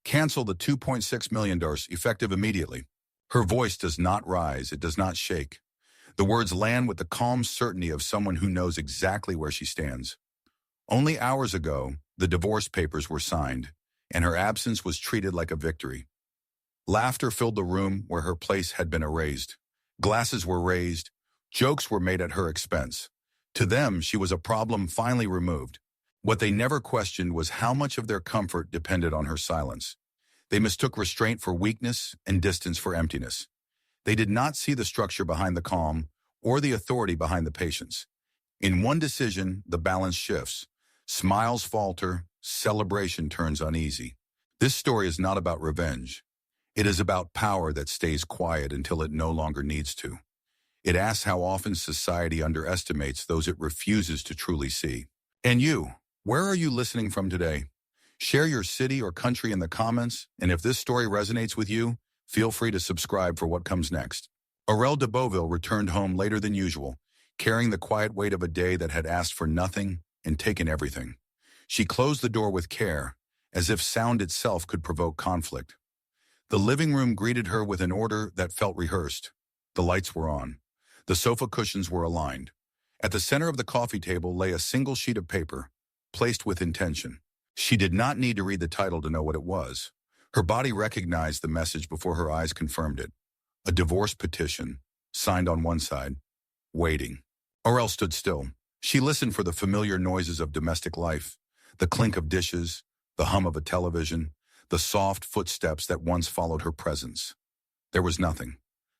Cancel the $2.6 million effective immediately. Her voice does not rise, it does not shake. The words land with the calm certainty of someone who knows exactly where she stands. Only hours ago, the divorce papers were signed, and her absence was treated like a victory. Laughter filled the room where her place had been erased. Glasses were raised, jokes were made at her expense. To them, she was a problem finally removed. What they never questioned was how much of their comfort depended on her silence. They mistook restraint for weakness and distance for emptiness. They did not see the structure behind the calm or the authority behind the patience. In one decision, the balance shifts. Smiles falter, celebration turns uneasy. This story is not about revenge. It is about power that stays quiet until it no longer needs to. It asks how often society underestimates those it refuses to truly see. And you, where are you listening from today? Share your city or country in the comments, and if this story resonates with you, feel free to subscribe for what comes next. Aurelle de Beauville returned home later than usual, carrying the quiet weight of a day that had asked for nothing and taken everything. She closed the door with care, as if sound itself could provoke conflict. The living room greeted her with an order that felt rehearsed. The lights were on. The sofa cushions were aligned. At the center of the coffee table lay a single sheet of paper, placed with intention. She did not need to read the title to know what it was. Her body recognized the message before her eyes confirmed it. A divorce petition, signed on one side, waiting. Aurelle stood still. She listened for the familiar noises of domestic life, the clink of dishes, the hum of a television, the soft footsteps that once followed her presence. There was nothing.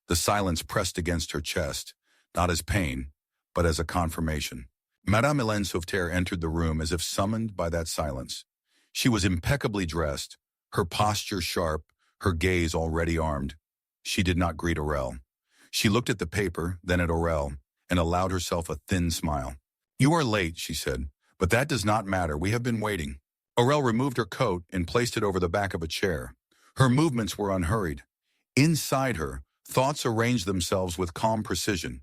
The silence pressed against her chest, not as pain, but as a confirmation. Madame Hélène Sauveterre entered the room as if summoned by that silence. She was impeccably dressed, her posture sharp, her gaze already armed. She did not greet Aurelle. She looked at the paper, then at Aurelle, and allowed herself a thin smile. "You are late," she said, "but that does not matter. We have been waiting." Aurelle removed her coat and placed it over the back of a chair. Her movements were unhurried. Inside her, thoughts arranged themselves with calm precision.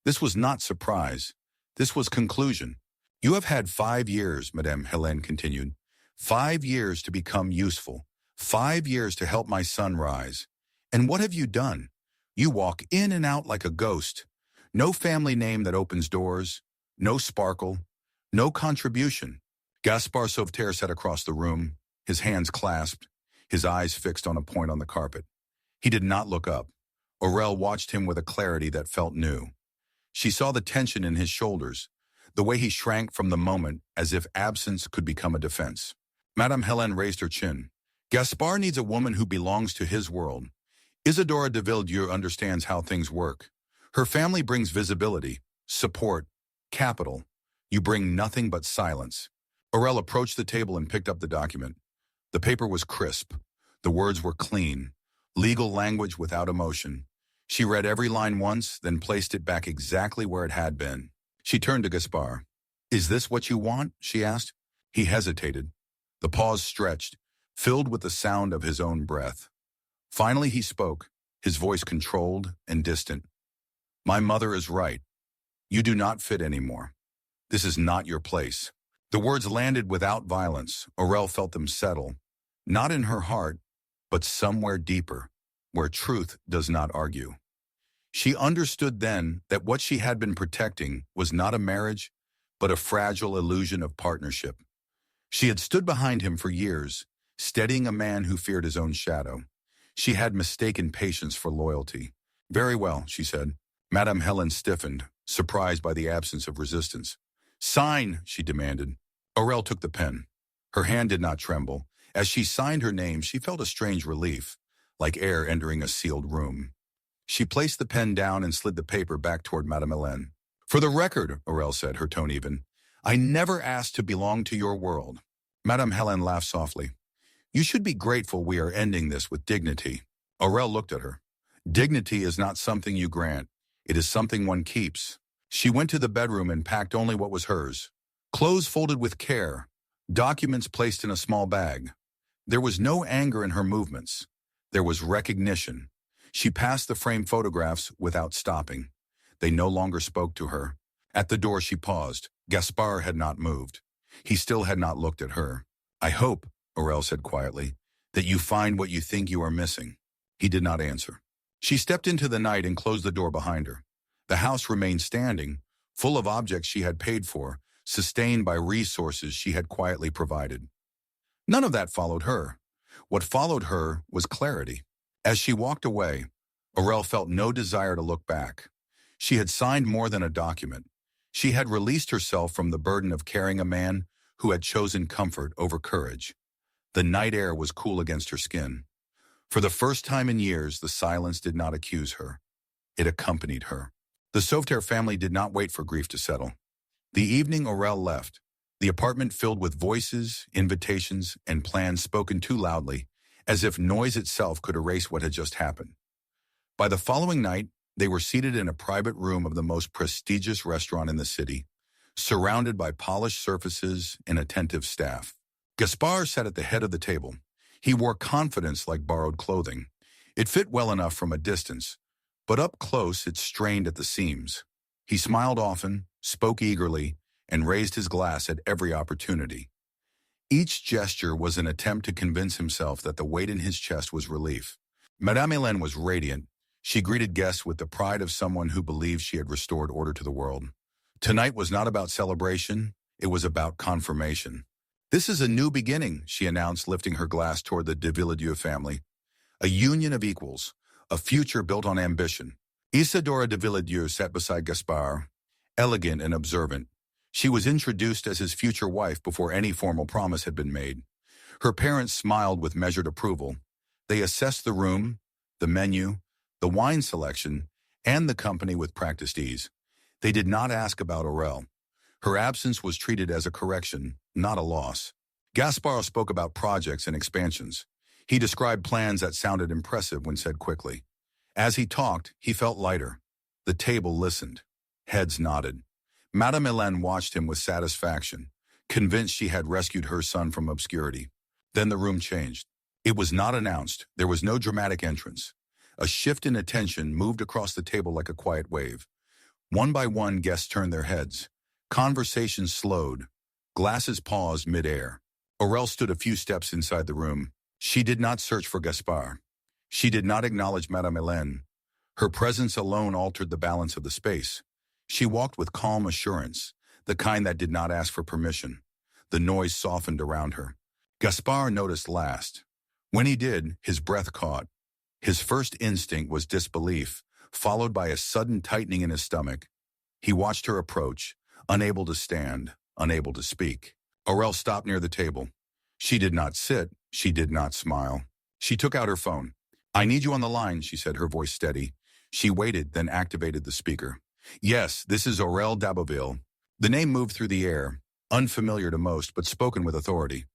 This was not surprise. This was conclusion. "You have had 5 years," Madame Hélène continued. 5 years to become useful. 5 years to help my son rise. And what have you done? You walk in and out like a ghost. No family name that opens doors. No sparkle. No contribution. Gaspard Sauveterre sat across the room, his hands clasped, his eyes fixed on a point on the carpet. He did not look up. Aurelle watched him with a clarity that felt new. She saw the tension in his shoulders, the way he shrank from the moment as if absence could become a defense. Madame Hélène raised her chin. "Gaspard needs a woman who belongs to his world. Isadora de Villedieu understands how things work. Her family brings visibility, support, capital. You bring nothing but silence." Aurelle approached the table and picked up the document. The paper was crisp. The words were clean. Legal language without emotion. She read every line once, then placed it back exactly where it had been. She turned to Gaspard. "Is this what you want?" she asked. He hesitated. The pause stretched, filled with the sound of his own breath. Finally he spoke, his voice controlled and distant. "My mother is right. You do not fit anymore. This is not your place." The words landed without violence. Aurelle felt them settle, not in her heart, but somewhere deeper, where truth does not argue. She understood then that what she had been protecting was not a marriage, but a fragile illusion of partnership. She had stood behind him for years, steadying a man who feared his own shadow. She had mistaken patience for loyalty. "Very well," she said. Madame Hélène stiffened, surprised by the absence of resistance. "Sign," she demanded. Aurelle took the pen. Her hand did not tremble. As she signed her name, she felt a strange relief, like air entering a sealed room. She placed the pen down and slid the paper back toward Madame Hélène. "For the record," Aurelle said, her tone even, "I never asked to belong to your world." Madame Hélène laughed softly. "You should be grateful we are ending this with dignity." Aurelle looked at her. "Dignity is not something you grant. It is something one keeps." She went to the bedroom and packed only what was hers. Clothes folded with care, documents placed in a small bag. There was no anger in her movements. There was recognition. She passed the framed photographs without stopping. They no longer spoke to her. At the door she paused. Gaspard had not moved. He still had not looked at her. "I hope," Aurelle said quietly, that you find what you think you are missing. He did not answer. She stepped into the night and closed the door behind her. The house remained standing, full of objects she had paid for, sustained by resources she had quietly provided. None of that followed her. What followed her was clarity. As she walked away, Aurel felt no desire to look back. She had signed more than a document. She had released herself from the burden of carrying a man who had chosen comfort over courage. The night air was cool against her skin. For the first time in years, the silence did not accuse her. It accompanied her. The Sauveterre family did not wait for grief to settle. The evening Aurel left, the apartment filled with voices, invitations, and plans spoken too loudly, as if noise itself could erase what had just happened. By the following night, they were seated in a private room of the most prestigious restaurant in the city, surrounded by polished surfaces and attentive staff. Gaspard sat at the head of the table. He wore confidence like borrowed clothing. It fit well enough from a distance, but up close it strained at the seams. He smiled often, spoke eagerly, and raised his glass at every opportunity. Each gesture was an attempt to convince himself that the weight in his chest was relief. Madame Hélène was radiant. She greeted guests with the pride of someone who believed she had restored order to the world. Tonight was not about celebration, it was about confirmation. "This is a new beginning," she announced, lifting her glass toward the de Villedieu family. "A union of equals, a future built on ambition." Isidora de Villedieu sat beside Gaspard, elegant and observant. She was introduced as his future wife before any formal promise had been made. Her parents smiled with measured approval. They assessed the room, the menu, the wine selection, and the company with practiced ease. They did not ask about Aurel. Her absence was treated as a correction, not a loss. Gaspard spoke about projects and expansions. He described plans that sounded impressive when said quickly. As he talked, he felt lighter. The table listened. Heads nodded. Madame Hélène watched him with satisfaction, convinced she had rescued her son from obscurity. Then the room changed. It was not announced. There was no dramatic entrance. A shift in attention moved across the table like a quiet wave. One by one, guests turned their heads. Conversation slowed. Glasses paused mid-air. Aurel stood a few steps inside the room. She did not search for Gaspard. She did not acknowledge Madame Hélène. Her presence alone altered the balance of the space. She walked with calm assurance, the kind that did not ask for permission. The noise softened around her. Gaspard noticed last. When he did, his breath caught. His first instinct was disbelief, followed by a sudden tightening in his stomach. He watched her approach, unable to stand, unable to speak. Aurel stopped near the table. She did not sit. She did not smile. She took out her phone. "I need you on the line," she said, her voice steady. She waited, then activated the speaker. "Yes, this is Aurel d'Abbeville." The name moved through the air, unfamiliar to most, but spoken with authority.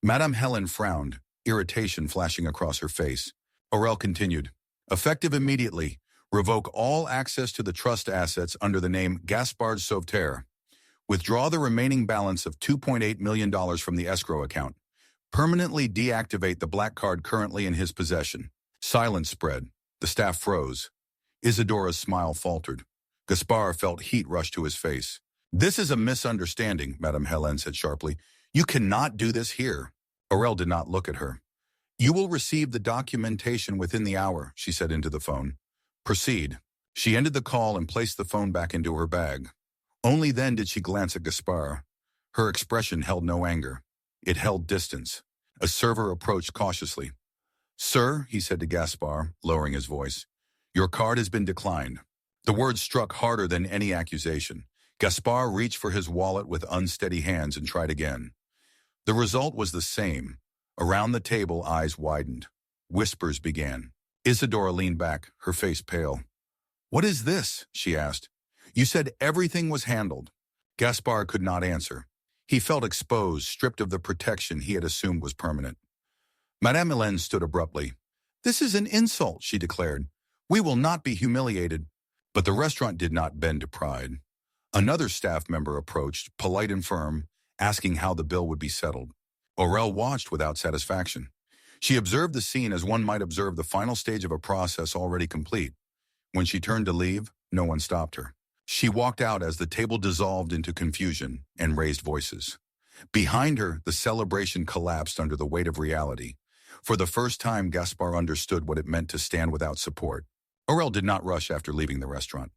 Madame Hélène frowned, irritation flashing across her face. Aurel continued, "Effective immediately, revoke all access to the trust assets under the name Gaspard Sauveterre. Withdraw the remaining balance of $2.8 million from the escrow account. Permanently deactivate the black card currently in his possession." Silence spread. The staff froze. Isidora's smile faltered. Gaspard felt heat rush to his face. "This is a misunderstanding," Madame Hélène said sharply. "You cannot do this here." Aurel did not look at her. "You will receive the documentation within the hour," she said into the phone. "Proceed." She ended the call and placed the phone back into her bag. Only then did she glance at Gaspard. Her expression held no anger. It held distance. A server approached cautiously. "Sir," he said to Gaspard, lowering his voice, "your card has been declined." The words struck harder than any accusation. Gaspard reached for his wallet with unsteady hands and tried again. The result was the same. Around the table, eyes widened. Whispers began. Isidora leaned back, her face pale. "What is this?" she asked. "You said everything was handled." Gaspard could not answer. He felt exposed, stripped of the protection he had assumed was permanent. Madame Hélène stood abruptly. "This is an insult," she declared. "We will not be humiliated." But the restaurant did not bend to pride. Another staff member approached, polite and firm, asking how the bill would be settled. Aurel watched without satisfaction. She observed the scene as one might observe the final stage of a process already complete. When she turned to leave, no one stopped her. She walked out as the table dissolved into confusion and raised voices. Behind her, the celebration collapsed under the weight of reality. For the first time, Gaspar understood what it meant to stand without support. Aurel did not rush after leaving the restaurant.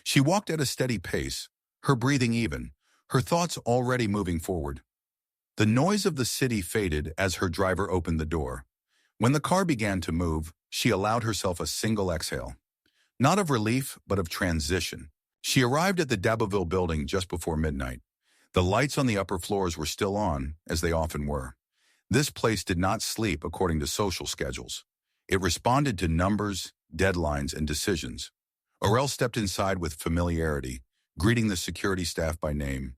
She walked at a steady pace, her breathing even, her thoughts already moving forward. The noise of the city faded as her driver opened the door. When the car began to move, she allowed herself a single exhale. Not of relief, but of transition. She arrived at the d'Abbeville building just before midnight. The lights on the upper floors were still on, as they often were. This place did not sleep according to social schedules. It responded to numbers, deadlines, and decisions. Aurel stepped inside with familiarity, greeting the security staff by name.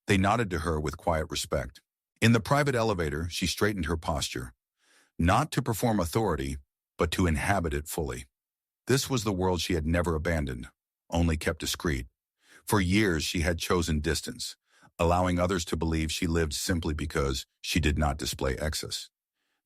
They nodded to her with quiet respect. In the private elevator, she straightened her posture. Not to perform authority, but to inhabit it fully. This was the world she had never abandoned, only kept discreet. For years, she had chosen distance, allowing others to believe she lived simply because she did not display excess.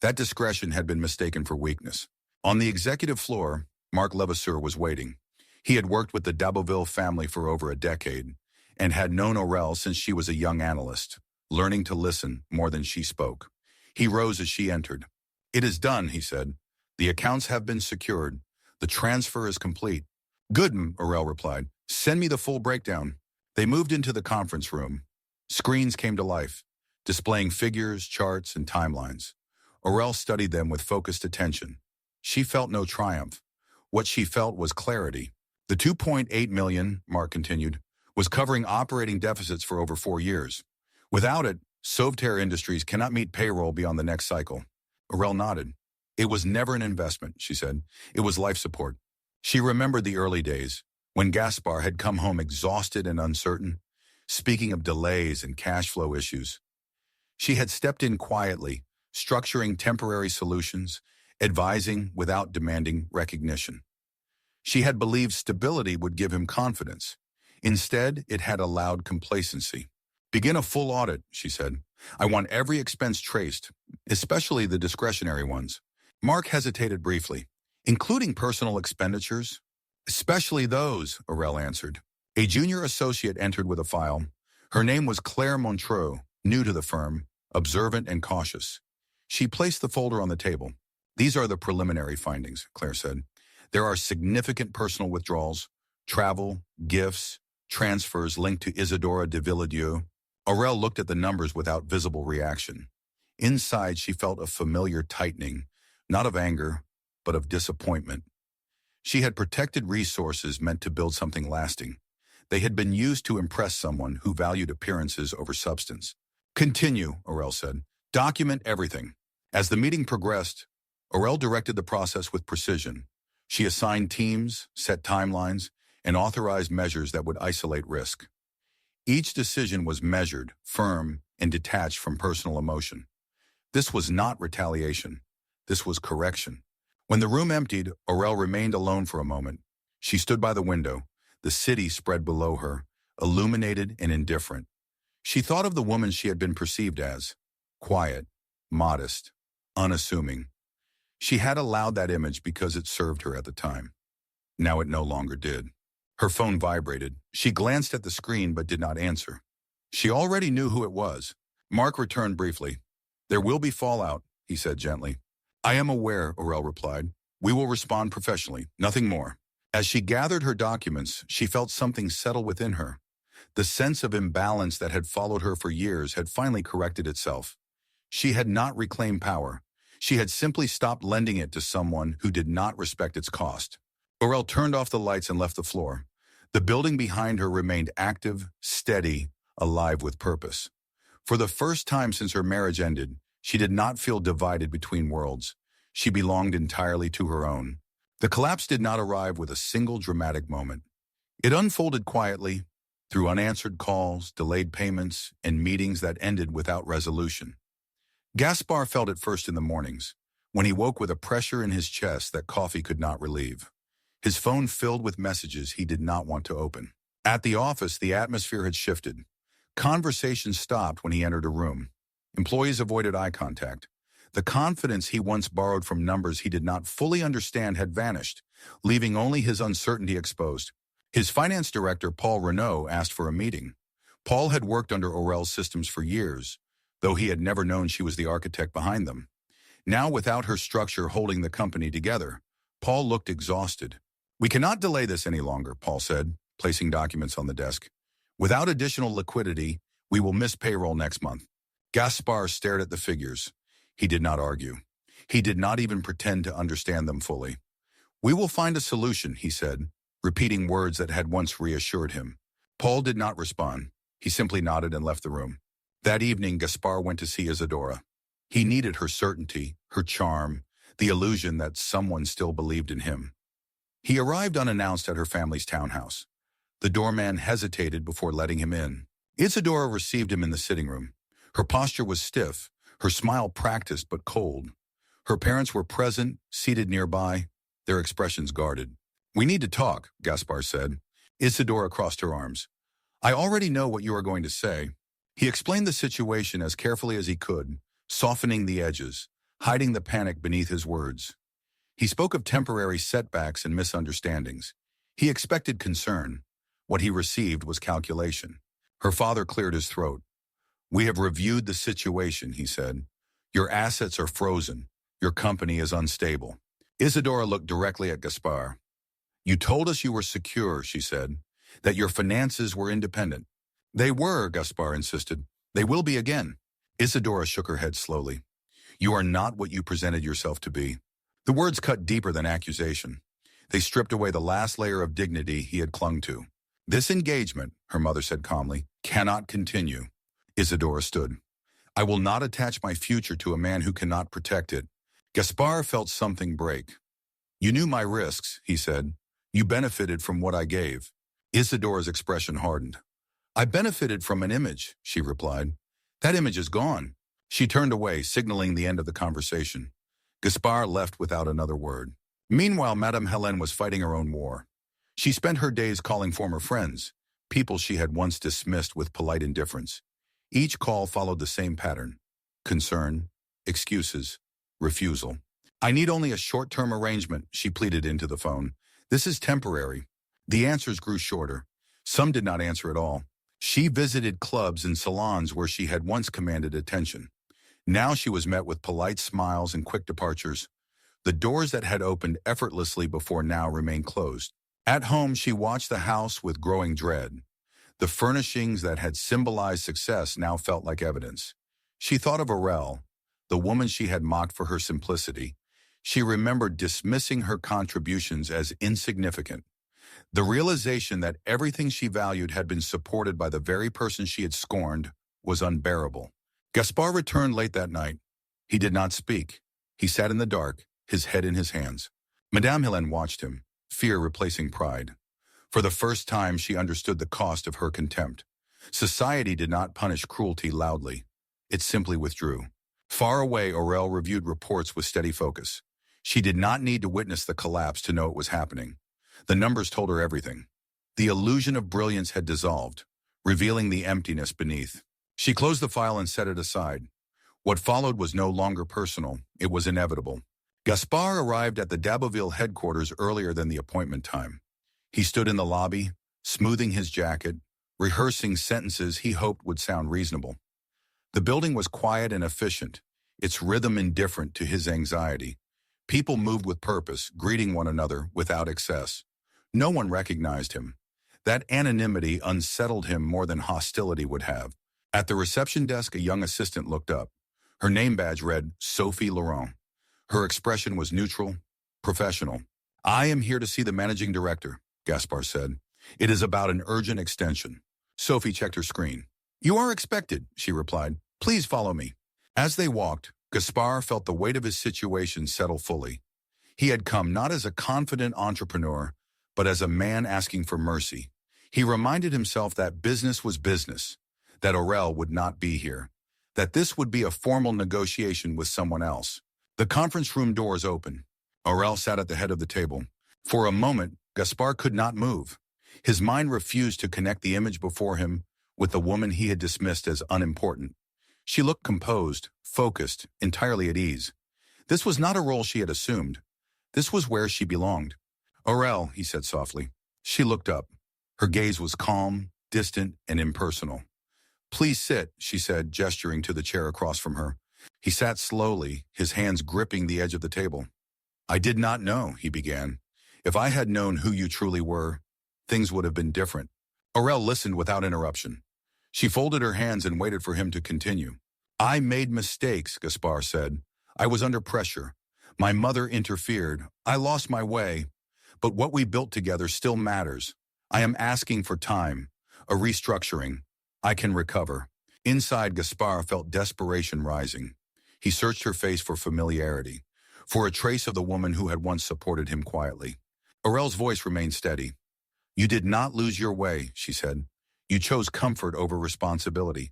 That discretion had been mistaken for weakness. On the executive floor, Marc Levasseur was waiting. He had worked with the d'Abbeville family for over a decade and had known Aurel since she was a young analyst, learning to listen more than she spoke. He rose as she entered. "It is done," he said. "The accounts have been secured. The transfer is complete." "Good," Aurel replied. "Send me the full breakdown." They moved into the conference room. Screens came to life, displaying figures, charts, and timelines. Aurel studied them with focused attention. She felt no triumph. What she felt was clarity. The 2.8 million, Marc continued, was covering operating deficits for over 4 years. Without it, Sauveterre Industries cannot meet payroll beyond the next cycle. Aurel nodded. "It was never an investment," she said. "It was life support." She remembered the early days, when Gaspar had come home exhausted and uncertain, speaking of delays and cash flow issues. She had stepped in quietly, structuring temporary solutions, advising without demanding recognition. She had believed stability would give him confidence. Instead, it had allowed complacency. "Begin a full audit," she said. "I want every expense traced, especially the discretionary ones." Marc hesitated briefly. "Including personal expenditures?" "Especially those," Aurel answered. A junior associate entered with a file. Her name was Claire Montreux, new to the firm, observant and cautious. She placed the folder on the table. "These are the preliminary findings," Claire said. "There are significant personal withdrawals, travel, gifts, transfers linked to Isadora de Villedieu." Aurel looked at the numbers without visible reaction. Inside, she felt a familiar tightening, not of anger, but of disappointment. She had protected resources meant to build something lasting. They had been used to impress someone who valued appearances over substance. "Continue," Aurel said. "Document everything." As the meeting progressed, Aurel directed the process with precision. She assigned teams, set timelines, and authorized measures that would isolate risk. Each decision was measured, firm, and detached from personal emotion. This was not retaliation. This was correction. When the room emptied, Aurel remained alone for a moment. She stood by the window. The city spread below her, illuminated and indifferent. She thought of the woman she had been perceived as, quiet, modest, unassuming. She had allowed that image because it served her at the time. Now it no longer did. Her phone vibrated. She glanced at the screen but did not answer. She already knew who it was. Marc returned briefly. "There will be fallout," he said gently. "I am aware," Aurel replied. "We will respond professionally, nothing more." As she gathered her documents, she felt something settle within her. The sense of imbalance that had followed her for years had finally corrected itself. She had not reclaimed power. She had simply stopped lending it to someone who did not respect its cost. Aurel turned off the lights and left the floor. The building behind her remained active, steady, alive with purpose. For the first time since her marriage ended, she did not feel divided between worlds. She belonged entirely to her own. The collapse did not arrive with a single dramatic moment. It unfolded quietly, through unanswered calls, delayed payments, and meetings that ended without resolution. Gaspar felt it first in the mornings, when he woke with a pressure in his chest that coffee could not relieve. His phone filled with messages he did not want to open. At the office, the atmosphere had shifted. Conversation stopped when he entered a room. Employees avoided eye contact. The confidence he once borrowed from numbers he did not fully understand had vanished, leaving only his uncertainty exposed. His finance director, Paul Renaud, asked for a meeting. Paul had worked under Aurel's systems for years, though he had never known she was the architect behind them. now without her structure holding the company together. Paul looked exhausted. "We cannot delay this any longer," Paul said, placing documents on the desk. "Without additional liquidity, we will miss payroll next month." Gaspar stared at the figures. He did not argue. He did not even pretend to understand them fully. "We will find a solution," he said, repeating words that had once reassured him. Paul did not respond. He simply nodded and left the room. That evening, Gaspar went to see Isadora. He needed her certainty, her charm, the illusion that someone still believed in him. He arrived unannounced at her family's townhouse. The doorman hesitated before letting him in. Isadora received him in the sitting room. Her posture was stiff, her smile practiced but cold. Her parents were present, seated nearby, their expressions guarded. "We need to talk," Gaspar said. Isadora crossed her arms. "I already know what you are going to say." He explained the situation as carefully as he could, softening the edges, hiding the panic beneath his words. He spoke of temporary setbacks and misunderstandings. He expected concern. What he received was calculation. Her father cleared his throat. "We have reviewed the situation," he said. "Your assets are frozen. Your company is unstable." Isadora looked directly at Gaspar. "You told us you were secure," she said, "that your finances were independent." "They were," Gaspar insisted. "They will be again." Isadora shook her head slowly. "You are not what you presented yourself to be." The words cut deeper than accusation. They stripped away the last layer of dignity he had clung to. "This engagement," her mother said calmly, "cannot continue." Isadora stood. "I will not attach my future to a man who cannot protect it." Gaspar felt something break. "You knew my risks," he said. "You benefited from what I gave." Isadora's expression hardened. "I benefited from an image," she replied. "That image is gone." She turned away, signaling the end of the conversation. Gaspar left without another word. Meanwhile, Madame Helene was fighting her own war. She spent her days calling former friends, people she had once dismissed with polite indifference. Each call followed the same pattern: concern, excuses, refusal. "I need only a short-term arrangement," she pleaded into the phone. "This is temporary." The answers grew shorter. Some did not answer at all. She visited clubs and salons where she had once commanded attention. Now she was met with polite smiles and quick departures. The doors that had opened effortlessly before now remained closed. At home, she watched the house with growing dread. The furnishings that had symbolized success now felt like evidence. She thought of Aurel, the woman she had mocked for her simplicity. She remembered dismissing her contributions as insignificant. The realization that everything she valued had been supported by the very person she had scorned was unbearable. Gaspar returned late that night. He did not speak. He sat in the dark, his head in his hands. Madame Helene watched him, fear replacing pride. For the first time, she understood the cost of her contempt. Society did not punish cruelty loudly. It simply withdrew. Far away, Aurel reviewed reports with steady focus. She did not need to witness the collapse to know it was happening. The numbers told her everything. The illusion of brilliance had dissolved, revealing the emptiness beneath. She closed the file and set it aside. What followed was no longer personal. It was inevitable. Gaspar arrived at the d'Abbeville headquarters earlier than the appointment time. He stood in the lobby, smoothing his jacket, rehearsing sentences he hoped would sound reasonable. The building was quiet and efficient, its rhythm indifferent to his anxiety. People moved with purpose, greeting one another without excess. No one recognized him. That anonymity unsettled him more than hostility would have. At the reception desk, a young assistant looked up. Her name badge read Sophie Laurent. Her expression was neutral, professional. "I am here to see the managing director," Gaspar said. "It is about an urgent extension." Sophie checked her screen. "You are expected," she replied. "Please follow me." As they walked, Gaspar felt the weight of his situation settle fully. He had come not as a confident entrepreneur, but as a man asking for mercy. He reminded himself that business was business, that Aurel would not be here, that this would be a formal negotiation with someone else. The conference room doors opened. Aurel sat at the head of the table. For a moment, Gaspar could not move. His mind refused to connect the image before him with the woman he had dismissed as unimportant. She looked composed, focused, entirely at ease. This was not a role she had assumed. This was where she belonged. "Aurel," he said softly. She looked up. Her gaze was calm, distant, and impersonal. "Please sit," she said, gesturing to the chair across from her. He sat slowly, his hands gripping the edge of the table. I did not know, he began. If I had known who you truly were, things would have been different. Aurel listened without interruption. She folded her hands and waited for him to continue. I made mistakes, Gaspar said. I was under pressure. My mother interfered. I lost my way. But what we built together still matters. I am asking for time, a restructuring. I can recover. Inside, Gaspar felt desperation rising. He searched her face for familiarity, for a trace of the woman who had once supported him quietly. Aurel's voice remained steady. You did not lose your way, she said. You chose comfort over responsibility.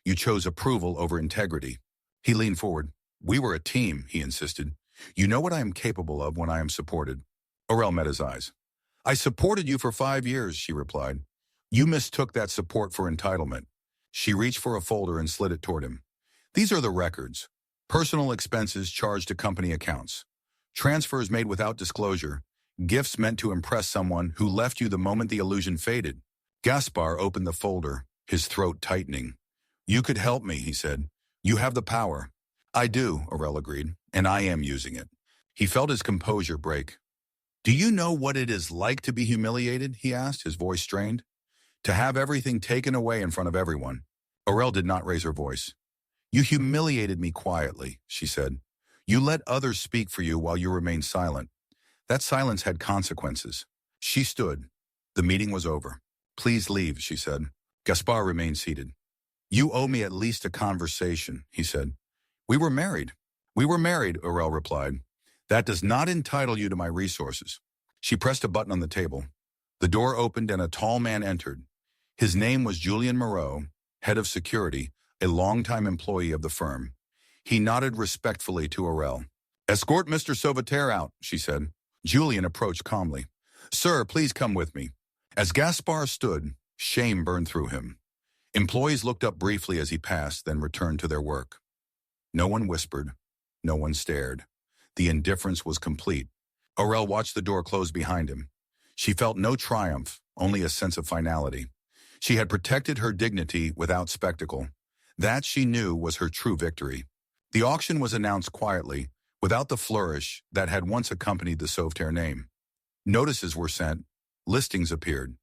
You chose approval over integrity. He leaned forward. We were a team, he insisted. You know what I am capable of when I am supported. Aurel met his eyes. I supported you for 5 years, she replied. You mistook that support for entitlement. She reached for a folder and slid it toward him. These are the records. Personal expenses charged to company accounts. Transfers made without disclosure. Gifts meant to impress someone who left you the moment the illusion faded. Gaspar opened the folder, his throat tightening. You could help me, he said. You have the power. I do, Aurel agreed, and I am using it. He felt his composure break. Do you know what it is like to be humiliated, he asked, his voice strained. To have everything taken away in front of everyone. Aurel did not raise her voice. You humiliated me quietly, she said. You let others speak for you while you remained silent. That silence had consequences. She stood. The meeting was over. Please leave, she said. Gaspar remained seated. You owe me at least a conversation, he said. We were married. We were married, Aurel replied. That does not entitle you to my resources. She pressed a button on the table. The door opened and a tall man entered. His name was Julien Moreau, head of security, a longtime employee of the firm. He nodded respectfully to Aurel. Escort Mr. Sauveterre out, she said. Julien approached calmly. Sir, please come with me. As Gaspar stood, shame burned through him. Employees looked up briefly as he passed, then returned to their work. No one whispered. No one stared. The indifference was complete. Aurel watched the door close behind him. She felt no triumph, only a sense of finality. She had protected her dignity without spectacle. That, she knew, was her true victory. The auction was announced quietly, without the flourish that had once accompanied the Sauveterre name. Notices were sent. Listings appeared.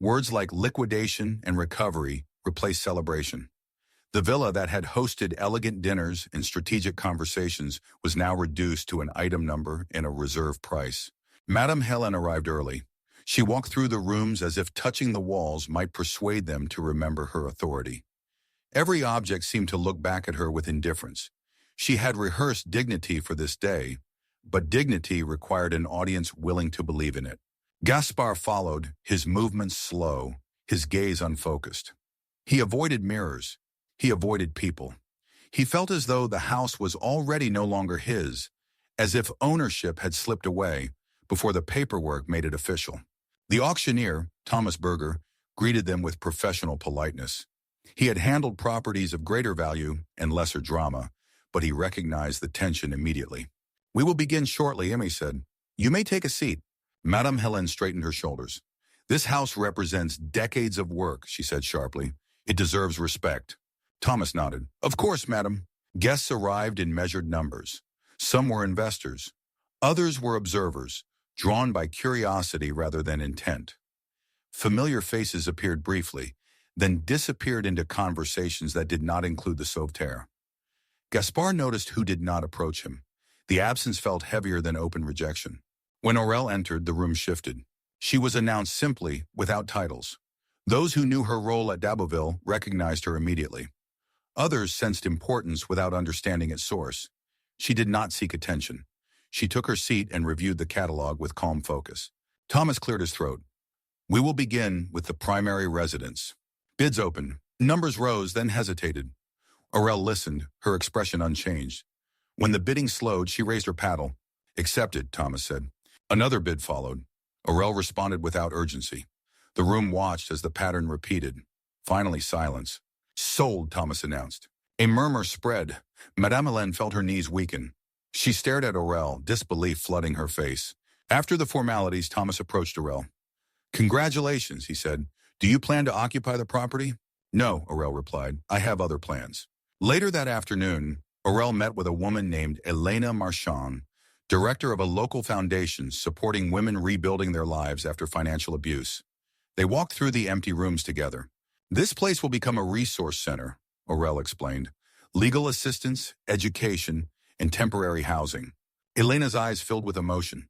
Words like liquidation and recovery replaced celebration. The villa that had hosted elegant dinners and strategic conversations was now reduced to an item number and a reserve price. Madame Helen arrived early. She walked through the rooms as if touching the walls might persuade them to remember her authority. Every object seemed to look back at her with indifference. She had rehearsed dignity for this day, but dignity required an audience willing to believe in it. Gaspar followed, his movements slow, his gaze unfocused. He avoided mirrors. He avoided people. He felt as though the house was already no longer his, as if ownership had slipped away before the paperwork made it official. The auctioneer, Thomas Berger, greeted them with professional politeness. He had handled properties of greater value and lesser drama, but he recognized the tension immediately. We will begin shortly, Emmy said. You may take a seat. Madame Helen straightened her shoulders. This house represents decades of work, she said sharply. It deserves respect. Thomas nodded. Of course, madam. Guests arrived in measured numbers. Some were investors. Others were observers, drawn by curiosity rather than intent. Familiar faces appeared briefly, then disappeared into conversations that did not include the Sauveterre. Gaspar noticed who did not approach him. The absence felt heavier than open rejection. When Aurel entered, the room shifted. She was announced simply, without titles. Those who knew her role at Daboville recognized her immediately. Others sensed importance without understanding its source. She did not seek attention. She took her seat and reviewed the catalog with calm focus. Thomas cleared his throat. We will begin with the primary residence. Bids opened. Numbers rose, then hesitated. Aurel listened, her expression unchanged. When the bidding slowed, she raised her paddle. Accepted, Thomas said. Another bid followed. Aurel responded without urgency. The room watched as the pattern repeated. Finally, silence. Sold, Thomas announced. A murmur spread. Madame Hélène felt her knees weaken. She stared at Aurel, disbelief flooding her face. After the formalities, Thomas approached Aurel. Congratulations, he said. Do you plan to occupy the property? No, Aurel replied. I have other plans. Later that afternoon, Aurel met with a woman named Elena Marchand, director of a local foundation supporting women rebuilding their lives after financial abuse. They walked through the empty rooms together. This place will become a resource center, Aurel explained. Legal assistance, education, and temporary housing. Elena's eyes filled with emotion.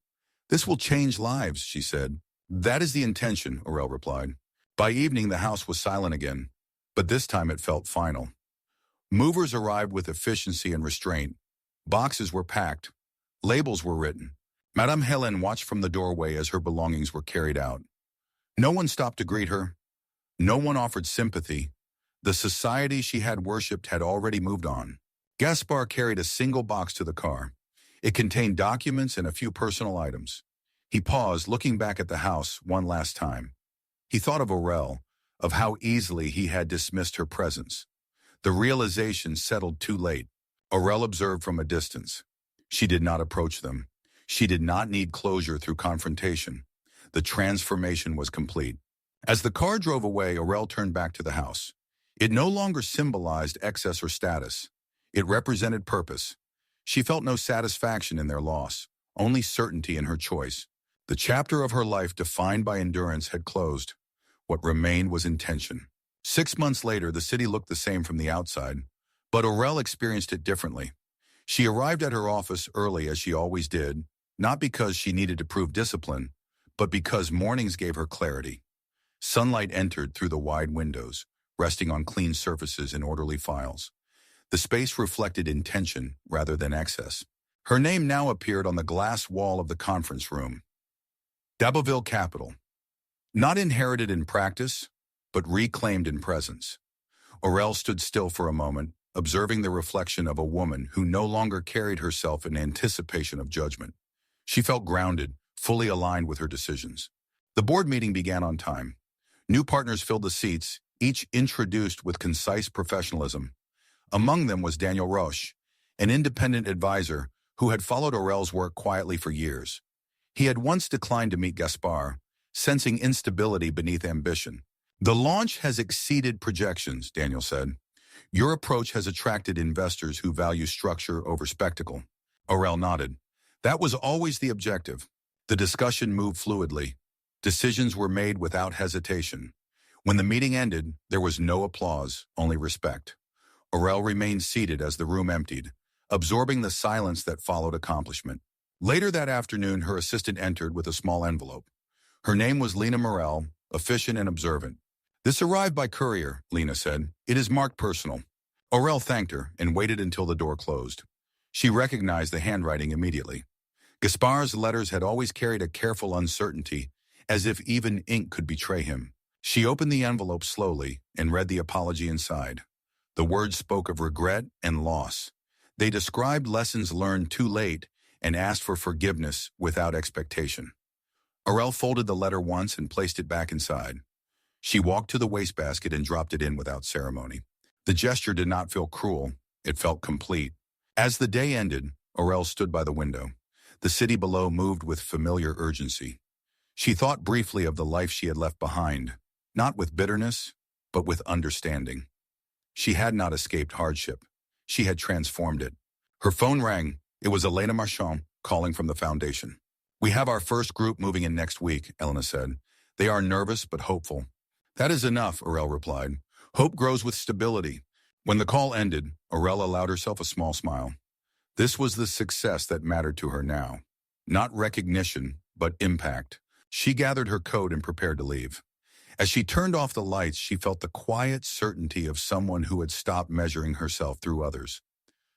This will change lives, she said. That is the intention, Aurel replied. By evening, the house was silent again, but this time it felt final. Movers arrived with efficiency and restraint. Boxes were packed. Labels were written. Madame Helen watched from the doorway as her belongings were carried out. No one stopped to greet her. No one offered sympathy. The society she had worshipped had already moved on. Gaspar carried a single box to the car. It contained documents and a few personal items. He paused, looking back at the house one last time. He thought of Aurel, of how easily he had dismissed her presence. The realization settled too late. Aurel observed from a distance. She did not approach them. She did not need closure through confrontation. The transformation was complete. As the car drove away, Aurel turned back to the house. It no longer symbolized excess or status. It represented purpose. She felt no satisfaction in their loss, only certainty in her choice. The chapter of her life defined by endurance had closed. What remained was intention. 6 months later, the city looked the same from the outside, but Aurel experienced it differently. She arrived at her office early as she always did, not because she needed to prove discipline, but because mornings gave her clarity. Sunlight entered through the wide windows, resting on clean surfaces and orderly files. The space reflected intention rather than excess. Her name now appeared on the glass wall of the conference room. d'Abbeville Capital. Not inherited in practice, but reclaimed in presence. Aurel stood still for a moment, observing the reflection of a woman who no longer carried herself in anticipation of judgment. She felt grounded, fully aligned with her decisions. The board meeting began on time. New partners filled the seats, each introduced with concise professionalism. Among them was Daniel Roche, an independent advisor who had followed Aurel's work quietly for years. He had once declined to meet Gaspar, sensing instability beneath ambition. "The launch has exceeded projections," Daniel said. "Your approach has attracted investors who value structure over spectacle." Aurel nodded. That was always the objective. The discussion moved fluidly. Decisions were made without hesitation. When the meeting ended, there was no applause, only respect. Aurel remained seated as the room emptied, absorbing the silence that followed accomplishment. Later that afternoon, her assistant entered with a small envelope. Her name was Lena Morel, efficient and observant. "This arrived by courier," Lena said. "It is marked personal." Aurel thanked her and waited until the door closed. She recognized the handwriting immediately. Gaspar's letters had always carried a careful uncertainty, as if even ink could betray him. She opened the envelope slowly and read the apology inside. The words spoke of regret and loss. They described lessons learned too late and asked for forgiveness without expectation. Aurel folded the letter once and placed it back inside. She walked to the wastebasket and dropped it in without ceremony. The gesture did not feel cruel. It felt complete. As the day ended, Aurel stood by the window. The city below moved with familiar urgency. She thought briefly of the life she had left behind, not with bitterness, but with understanding. She had not escaped hardship. She had transformed it. Her phone rang. It was Elena Marchand calling from the foundation. "We have our first group moving in next week," Elena said. "They are nervous but hopeful." "That is enough," Aurel replied. "Hope grows with stability." When the call ended, Aurel allowed herself a small smile. This was the success that mattered to her now. Not recognition, but impact. She gathered her coat and prepared to leave. As she turned off the lights, she felt the quiet certainty of someone who had stopped measuring herself through others.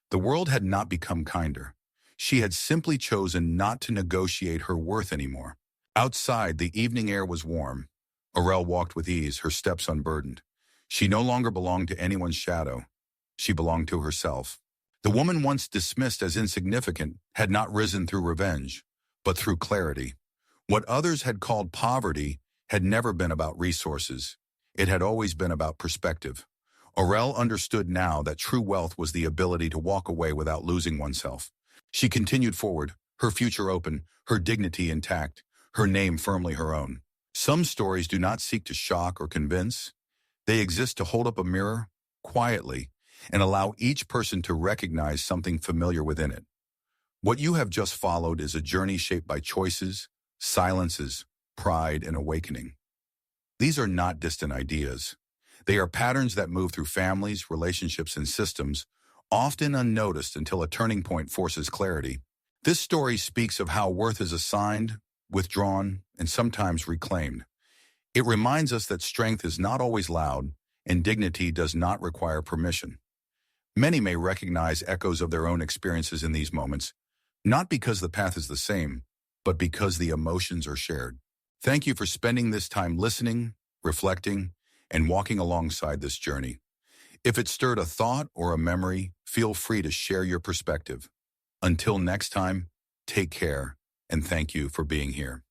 The world had not become kinder. She had simply chosen not to negotiate her worth anymore. Outside, the evening air was warm. Aurel walked with ease, her steps unburdened. She no longer belonged to anyone's shadow. She belonged to herself. The woman once dismissed as insignificant had not risen through revenge, but through clarity. What others had called poverty had never been about resources. It had always been about perspective. Aurel understood now that true wealth was the ability to walk away without losing oneself. She continued forward, her future open, her dignity intact, her name firmly her own. Some stories do not seek to shock or convince. They exist to hold up a mirror, quietly, and allow each person to recognize something familiar within it. What you have just followed is a journey shaped by choices, silences, pride, and awakening. These are not distant ideas. They are patterns that move through families, relationships, and systems, often unnoticed until a turning point forces clarity. This story speaks of how worth is assigned, withdrawn, and sometimes reclaimed. It reminds us that strength is not always loud, and dignity does not require permission. Many may recognize echoes of their own experiences in these moments, not because the path is the same, but because the emotions are shared. Thank you for spending this time listening, reflecting, and walking alongside this journey. If it stirred a thought or a memory, feel free to share your perspective. Until next time, take care, and thank you for being here.